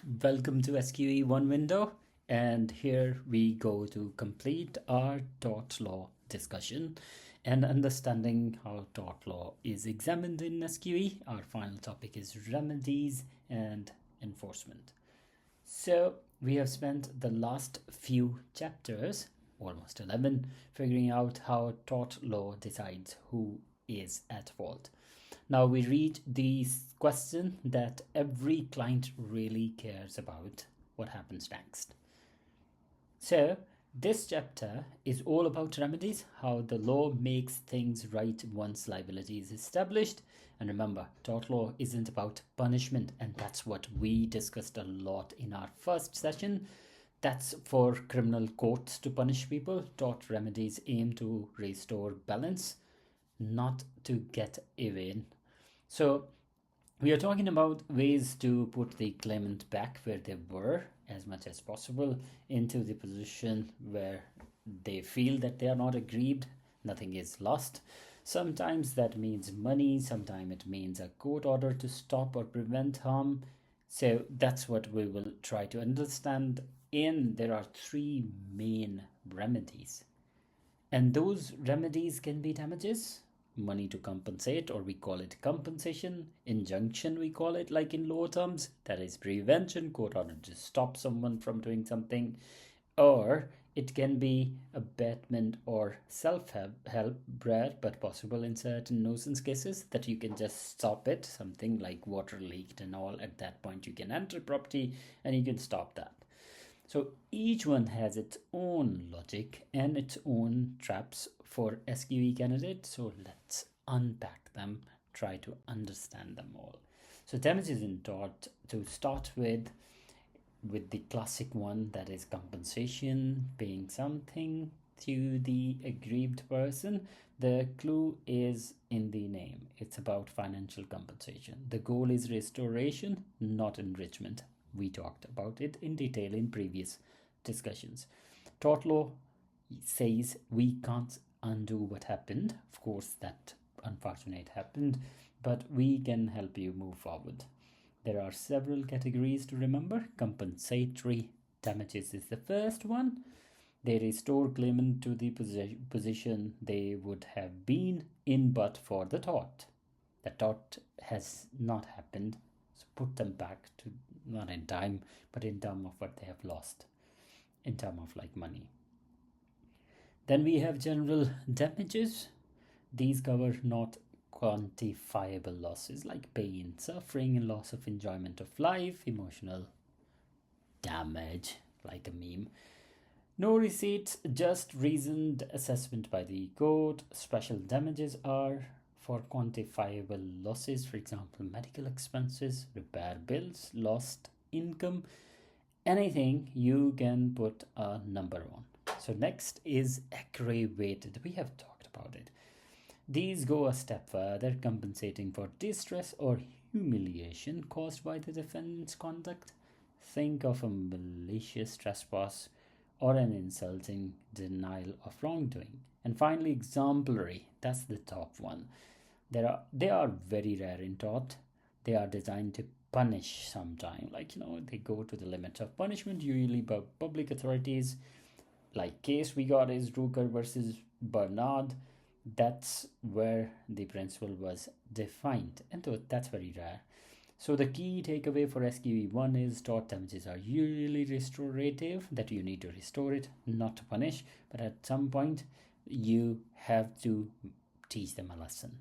Welcome to SQE One Window, and here we go to complete our tort law discussion and understanding how tort law is examined in SQE. Our final topic is remedies and enforcement. So, we have spent the last few chapters, almost 11, figuring out how tort law decides who is at fault. Now we reach the question that every client really cares about: what happens next? So, this chapter is all about remedies, how the law makes things right once liability is established. And remember, tort law isn't about punishment, and that's what we discussed a lot in our first session. That's for criminal courts to punish people. Tort remedies aim to restore balance, not to get even. So, we are talking about ways to put the claimant back where they were as much as possible, into the position where they feel that they are not aggrieved, nothing is lost. Sometimes that means money, sometimes it means a court order to stop or prevent harm. So that's what we will try to understand. And there are three main remedies, and those remedies can be damages, money to compensate, or we call it compensation; injunction, we call it like in law terms, that is prevention, court order to stop someone from doing something; or it can be abatement or self-help, rare but possible in certain nuisance cases, that you can just stop it, something like water leaked and all. At that point you can enter property and you can stop that. So each one has its own logic and its own traps for SQE candidates. So let's unpack them, try to understand them all. So damages in tort, to start with the classic one, that is compensation, paying something to the aggrieved person. The clue is in the name. It's about financial compensation. The goal is restoration, not enrichment. We talked about it in detail in previous discussions. Tort law says we can't undo what happened. Of course, that unfortunate happened, but we can help you move forward. There are several categories to remember. Compensatory damages is the first one. They restore claimant to the position they would have been in but for the tort. The tort has not happened, so put them back to, not in time, but in terms of what they have lost, in terms of like money. Then we have general damages. These cover not quantifiable losses like pain, suffering, and loss of enjoyment of life, emotional damage, like a meme. No receipts, just reasoned assessment by the court. Special damages are for quantifiable losses, for example, medical expenses, repair bills, lost income, anything you can put a number on. So next is aggravated. We have talked about it. These go a step further, compensating for distress or humiliation caused by the defendant's conduct. Think of a malicious trespass or an insulting denial of wrongdoing. And finally, exemplary. That's the top one. They are very rare in tort. They are designed to punish sometime. Like, they go to the limit of punishment, usually by public authorities. Like case we got is Ruker versus Bernard. That's where the principle was defined, and that's very rare. So the key takeaway for SQE1 is tort damages are usually restorative, that you need to restore it, not to punish, but at some point you have to teach them a lesson.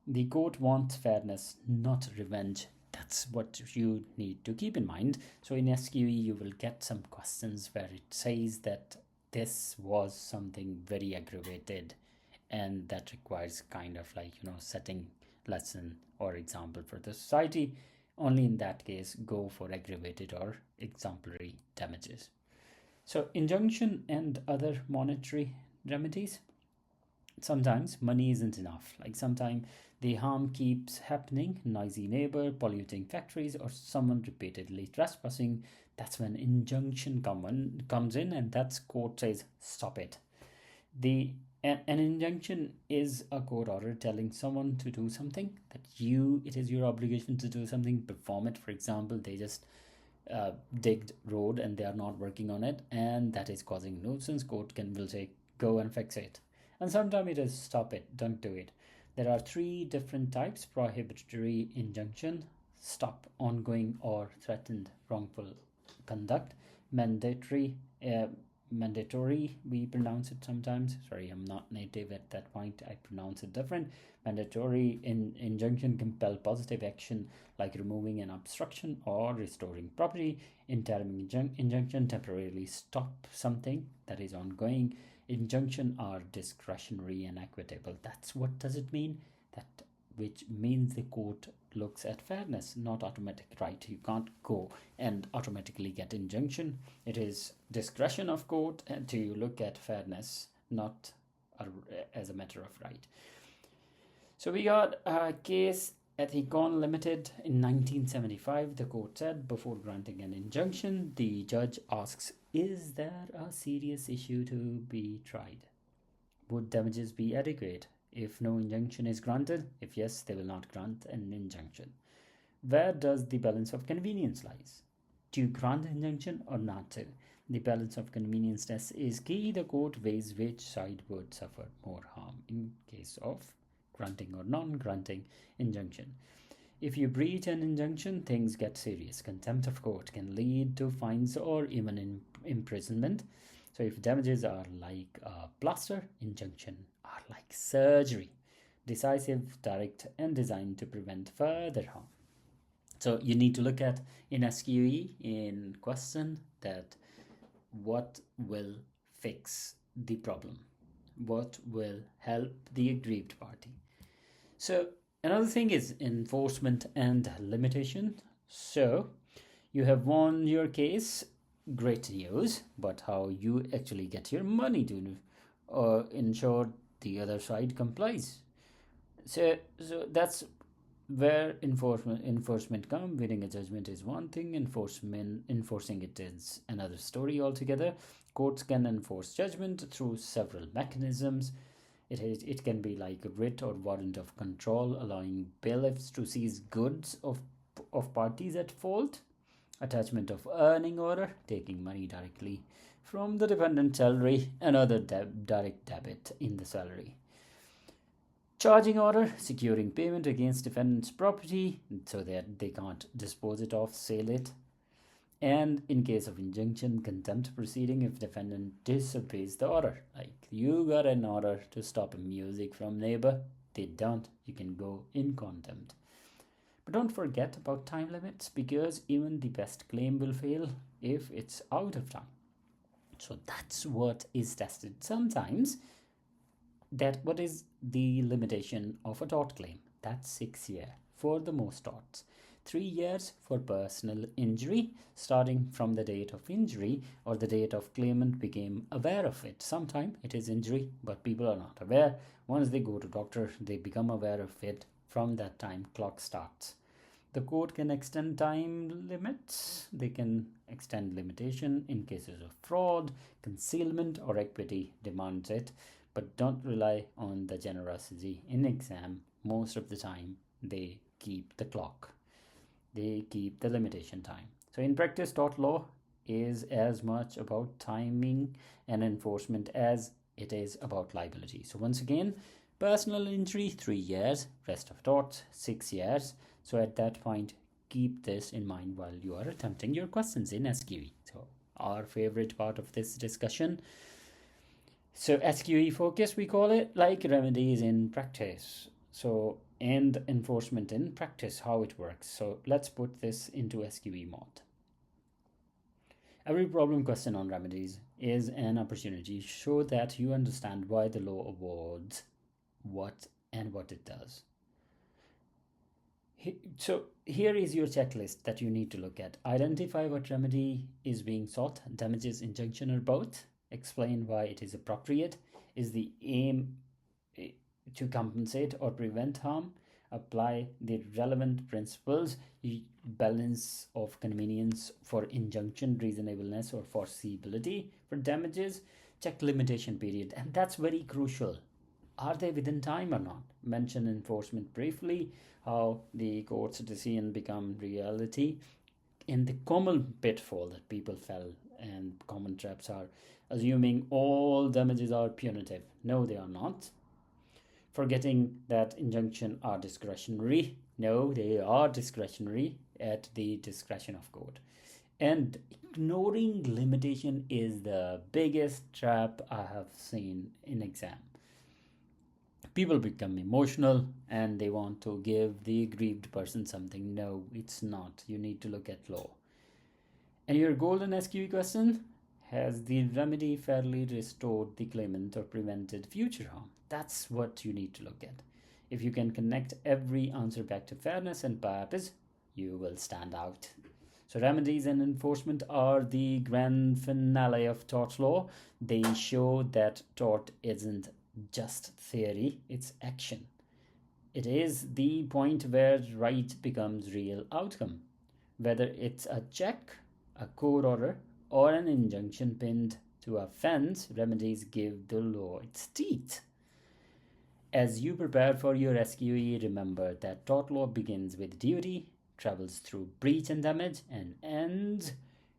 The court wants fairness, not revenge. That's what you need to keep in mind. So in SQE you will get some questions where it says that this was something very aggravated, and that requires kind of like, setting lesson or example for the society. Only in that case go for aggravated or exemplary damages. So injunction and other monetary remedies. Sometimes money isn't enough. Like sometimes the harm keeps happening: noisy neighbor, polluting factories, or someone repeatedly trespassing. That's when injunction comes in, and that's court says stop it. An injunction is a court order telling someone to do something, that it is your obligation to do something, perform it. For example, they just digged road and they are not working on it, and that is causing nuisance. Court will say go and fix it, and sometimes it is stop it, don't do it. There are three different types: prohibitory injunction, stop ongoing or threatened wrongful conduct, mandatory uh, mandatory, we pronounce it sometimes, sorry, I'm not native at that point, I pronounce it different. Mandatory injunction compel positive action like removing an obstruction or restoring property. Interim injunction temporarily stop something that is ongoing. Injunction are discretionary and equitable. That's what does it mean? That which means the court looks at fairness, not automatic right. You can't go and automatically get injunction. It is discretion of court to look at fairness, not as a matter of right. So we got a case Ethicon Limited in 1975. The court said before granting an injunction, the judge asks, is there a serious issue to be tried? Would damages be adequate if no injunction is granted? If yes, they will not grant an injunction. Where does the balance of convenience lies? To grant an injunction or not to? The balance of convenience test is key. The court weighs which side would suffer more harm in case of granting or non-granting injunction. If you breach an injunction, things get serious. Contempt of court can lead to fines or even imprisonment. So if damages are like a plaster, injunction are like surgery, decisive, direct, and designed to prevent further harm. So you need to look at in SQE in question that what will fix the problem, what will help the aggrieved party. So another thing is enforcement and limitation. So you have won your case, great news, but how you actually get your money to ensure the other side complies. So that's where enforcement come. Winning a judgment is one thing, enforcing it is another story altogether. Courts can enforce judgment through several mechanisms. It can be like a writ or warrant of control, allowing bailiffs to seize goods of parties at fault. Attachment of earning order, taking money directly from the defendant's salary, and other direct debit in the salary. Charging order, securing payment against defendant's property so that they can't dispose it off, sell it. And in case of injunction, contempt proceeding if defendant disobeys the order. Like you got an order to stop music from neighbor, they don't, you can go in contempt. But don't forget about time limits, because even the best claim will fail if it's out of time. So that's what is tested. Sometimes what is the limitation of a tort claim? That's 6 years for the most torts. 3 years for personal injury, starting from the date of injury or the date of claimant became aware of it. Sometimes it is injury, but people are not aware. Once they go to doctor, they become aware of it. From that time, clock starts. The court can extend time limits. They can extend limitation in cases of fraud, concealment, or equity demands it. But don't rely on the generosity in exam. Most of the time, they keep the clock. They keep the limitation time. So in practice, tort law is as much about timing and enforcement as it is about liability. So once again, personal injury, 3 years. Rest of torts, 6 years. So at that point, keep this in mind while you are attempting your questions in SQE. So our favorite part of this discussion. So SQE focus, we call it, like remedies in practice. So and enforcement in practice, how it works. So let's put this into SQE mode. Every problem question on remedies is an opportunity to show that you understand why the law awards what and what it does. So here is your checklist that you need to look at. Identify what remedy is being sought, damages, injunction, or both. Explain why it is appropriate. Is the aim to compensate or prevent harm? Apply the relevant principles. Balance of convenience for injunction, reasonableness or foreseeability for damages. Check limitation period, and that's very crucial. Are they within time or not? Mention enforcement briefly, how the court's decision become reality. And the common pitfall that people fell and common traps are assuming all damages are punitive. No, they are not. Forgetting that injunctions are discretionary. No, they are discretionary at the discretion of court. And ignoring limitation is the biggest trap I have seen in exam. People become emotional and they want to give the aggrieved person something. No, it's not. You need to look at law. And your golden SQE question: has the remedy fairly restored the claimant or prevented future harm? That's what you need to look at. If you can connect every answer back to fairness and purpose, you will stand out. So, remedies and enforcement are the grand finale of tort law. They show that tort isn't just theory, it's action. It is the point where right becomes real outcome. Whether it's a check, a court order, or an injunction pinned to a fence, remedies give the law its teeth. As you prepare for your SQE, remember that tort law begins with duty, travels through breach and damage, and ends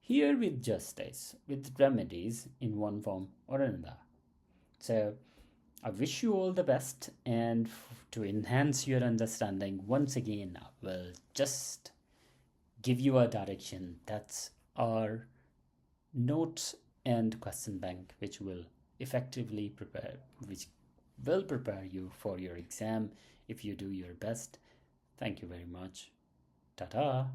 here with justice, with remedies in one form or another. So, I wish you all the best, and to enhance your understanding, once again, I will just give you a direction. That's our notes and question bank, which will effectively which will prepare you for your exam if you do your best. Thank you very much. Ta ta.